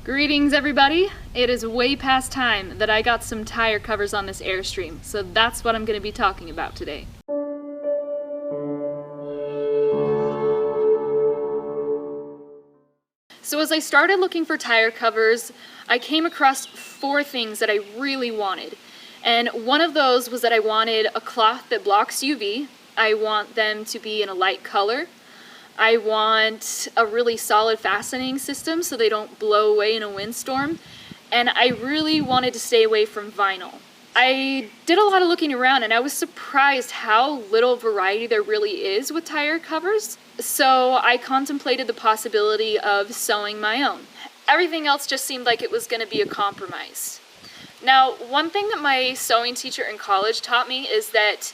Greetings everybody! It is way past time that I got some tire covers on this Airstream, so that's what I'm going to be talking about today. So as I started looking for tire covers, I came across 4 things that I really wanted. And one of those was that I wanted a cloth that blocks UV. I want them to be in a light color. I want a really solid fastening system so they don't blow away in a windstorm. And I really wanted to stay away from vinyl. I did a lot of looking around and I was surprised how little variety there really is with tire covers. So I contemplated the possibility of sewing my own. Everything else just seemed like it was going to be a compromise. Now, one thing that my sewing teacher in college taught me is that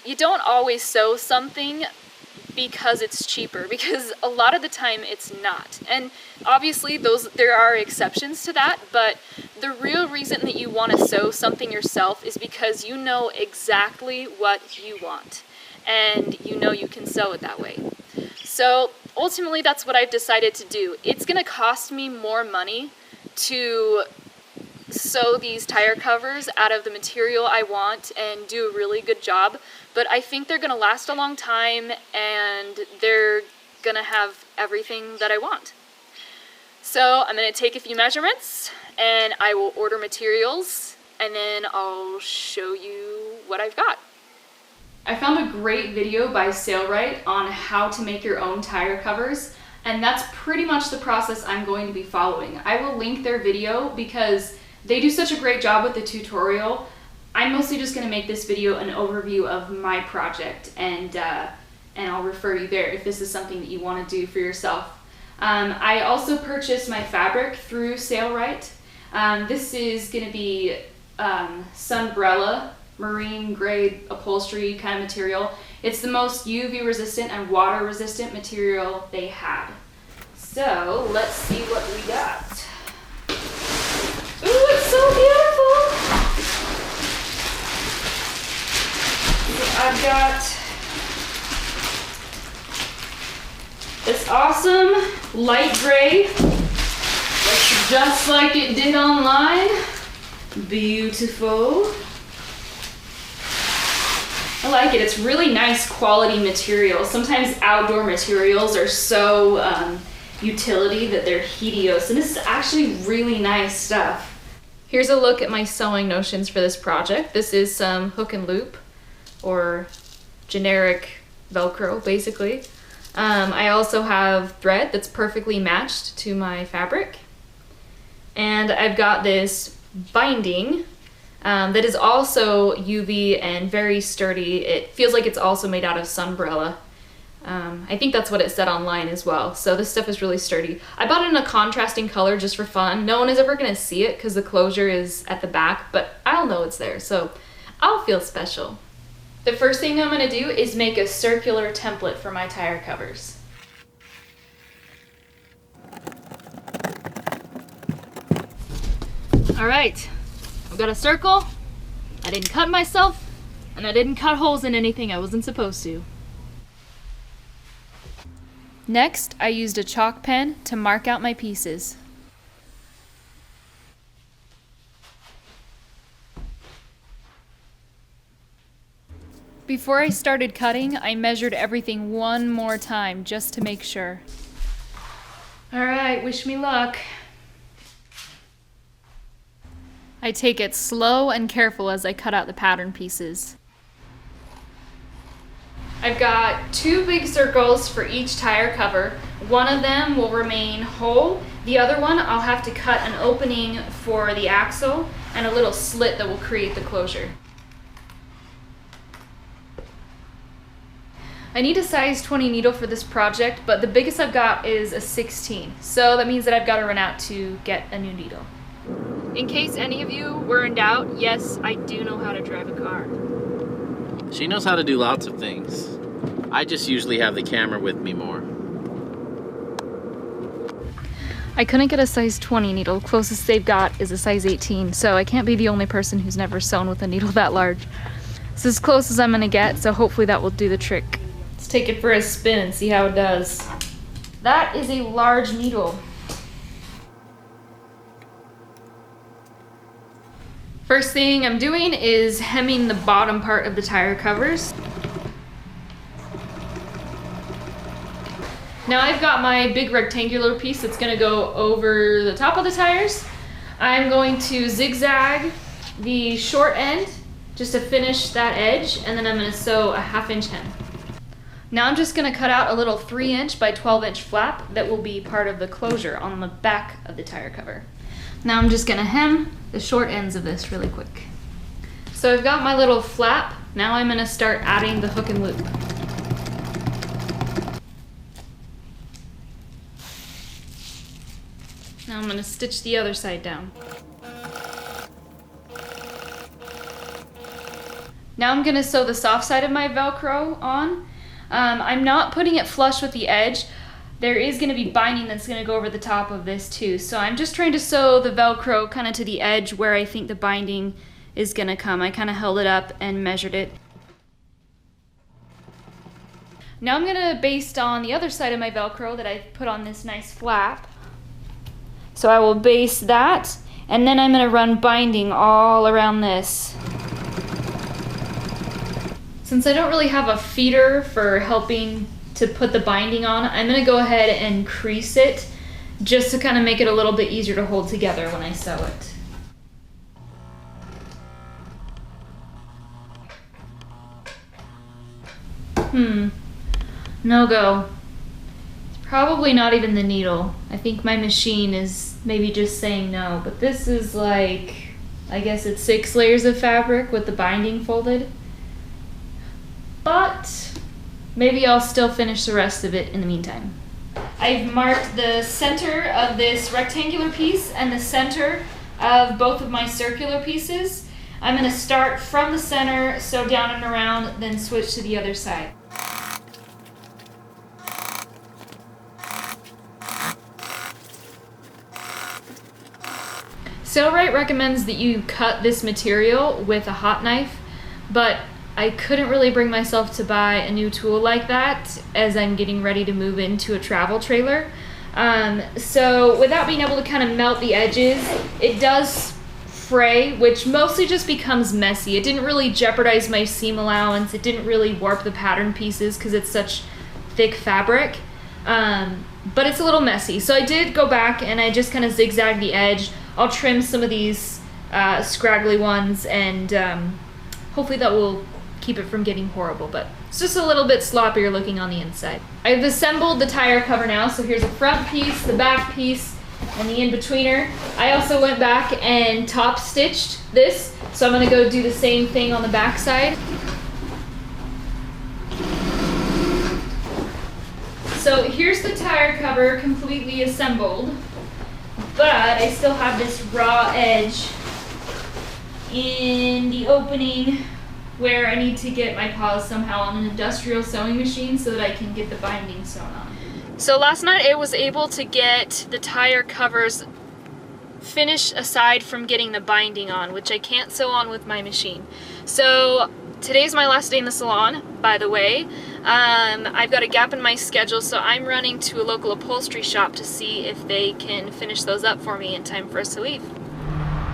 you don't always sew something because it's cheaper, because a lot of the time it's not. And obviously there are exceptions to that, but the real reason that you want to sew something yourself is because you know exactly what you want and you know you can sew it that way. So ultimately that's what I've decided to do. It's going to cost me more money to sew these tire covers out of the material I want and do a really good job, but I think they're going to last a long time and they're going to have everything that I want. So I'm going to take a few measurements and I will order materials and then I'll show you what I've got. I found a great video by Sailrite on how to make your own tire covers, and that's pretty much the process I'm going to be following. I will link their video because they do such a great job with the tutorial. I'm mostly just going to make this video an overview of my project, and I'll refer you there if this is something that you want to do for yourself. I also purchased my fabric through Sailrite. This is going to be Sunbrella marine grade upholstery kind of material. It's the most UV resistant and water resistant material they had. So let's see what we got. Ooh, it's so beautiful! I've got this awesome light gray. Looks just like it did online. Beautiful. I like it. It's really nice quality material. Sometimes outdoor materials are so utility that they're hideous, and this is actually really nice stuff. Here's a look at my sewing notions for this project. This is some hook and loop, or generic Velcro, basically. I also have thread that's perfectly matched to my fabric. And I've got this binding that is also UV and very sturdy. It feels like it's also made out of Sunbrella. I think that's what it said online as well. So this stuff is really sturdy. I bought it in a contrasting color just for fun. No one is ever gonna see it because the closure is at the back, but I'll know it's there, so I'll feel special. The first thing I'm gonna do is make a circular template for my tire covers. All right, I've got a circle. I didn't cut myself, and I didn't cut holes in anything I wasn't supposed to. Next, I used a chalk pen to mark out my pieces. Before I started cutting, I measured everything one more time just to make sure. All right, wish me luck. I take it slow and careful as I cut out the pattern pieces. I've got 2 big circles for each tire cover. One of them will remain whole. The other one I'll have to cut an opening for the axle and a little slit that will create the closure. I need a size 20 needle for this project, but the biggest I've got is a 16. So that means that I've got to run out to get a new needle. In case any of you were in doubt, yes, I do know how to drive a car. She knows how to do lots of things. I just usually have the camera with me more. I couldn't get a size 20 needle. Closest they've got is a size 18, so I can't be the only person who's never sewn with a needle that large. It's as close as I'm gonna get, so hopefully that will do the trick. Let's take it for a spin and see how it does. That is a large needle. First thing I'm doing is hemming the bottom part of the tire covers. Now I've got my big rectangular piece that's gonna go over the top of the tires. I'm going to zigzag the short end just to finish that edge, and then I'm gonna sew a 1/2 inch hem. Now I'm just gonna cut out a little 3" by 12" flap that will be part of the closure on the back of the tire cover. Now I'm just gonna hem the short ends of this really quick. So I've got my little flap. Now I'm gonna start adding the hook and loop. Now I'm gonna stitch the other side down. Now I'm gonna sew the soft side of my Velcro on. I'm not putting it flush with the edge. There is gonna be binding that's gonna go over the top of this too. So I'm just trying to sew the Velcro kind of to the edge where I think the binding is gonna come. I kind of held it up and measured it. Now I'm gonna baste on the other side of my Velcro that I put on this nice flap. So I will baste that, and then I'm gonna run binding all around this. Since I don't really have a feeder for helping to put the binding on, I'm gonna go ahead and crease it just to kind of make it a little bit easier to hold together when I sew it. No go. It's probably not even the needle. I think my machine is maybe just saying no, but this is like, I guess it's 6 layers of fabric with the binding folded. But maybe I'll still finish the rest of it in the meantime. I've marked the center of this rectangular piece and the center of both of my circular pieces. I'm gonna start from the center, sew down and around, then switch to the other side. Sailrite recommends that you cut this material with a hot knife, but I couldn't really bring myself to buy a new tool like that as I'm getting ready to move into a travel trailer. So without being able to kind of melt the edges, it does fray, which mostly just becomes messy. It didn't really jeopardize my seam allowance. It didn't really warp the pattern pieces because it's such thick fabric. But it's a little messy. So I did go back and I just kind of zigzagged the edge. I'll trim some of these scraggly ones, and hopefully that will keep it from getting horrible, but it's just a little bit sloppier looking on the inside. I've assembled the tire cover now, so here's the front piece, the back piece, and the in-betweener. I also went back and top stitched this, so I'm gonna go do the same thing on the back side. So here's the tire cover completely assembled, but I still have this raw edge in the opening where I need to get my paws somehow on an industrial sewing machine so that I can get the binding sewn on. So last night I was able to get the tire covers finished aside from getting the binding on, which I can't sew on with my machine. So today's my last day in the salon, by the way. I've got a gap in my schedule, so I'm running to a local upholstery shop to see if they can finish those up for me in time for us to leave.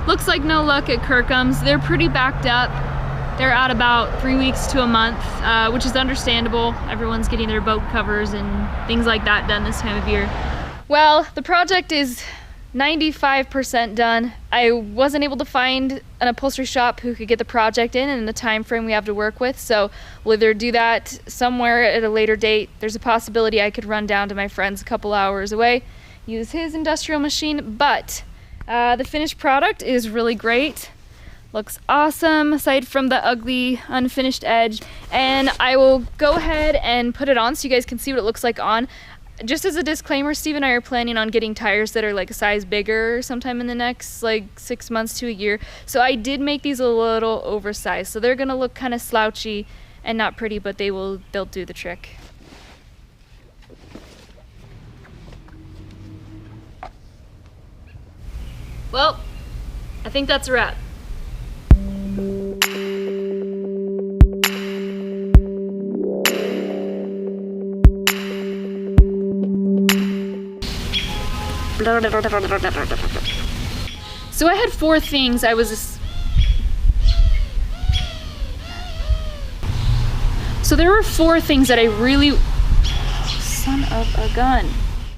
Looks like no luck at Kirkham's. They're pretty backed up. They're out about 3 weeks to a month, which is understandable. Everyone's getting their boat covers and things like that done this time of year. Well, the project is 95% done. I wasn't able to find an upholstery shop who could get the project in the time frame we have to work with, so we'll either do that somewhere at a later date. There's a possibility I could run down to my friend's a couple hours away, use his industrial machine, but the finished product is really great. Looks awesome, aside from the ugly unfinished edge. And I will go ahead and put it on so you guys can see what it looks like on. Just as a disclaimer, Steve and I are planning on getting tires that are like a size bigger sometime in the next like 6 months to a year. So I did make these a little oversized. So they're gonna look kind of slouchy and not pretty, but they'll do the trick. Well, I think that's a wrap. So I had 4 things I was So there were 4 things that I really... Son of a gun.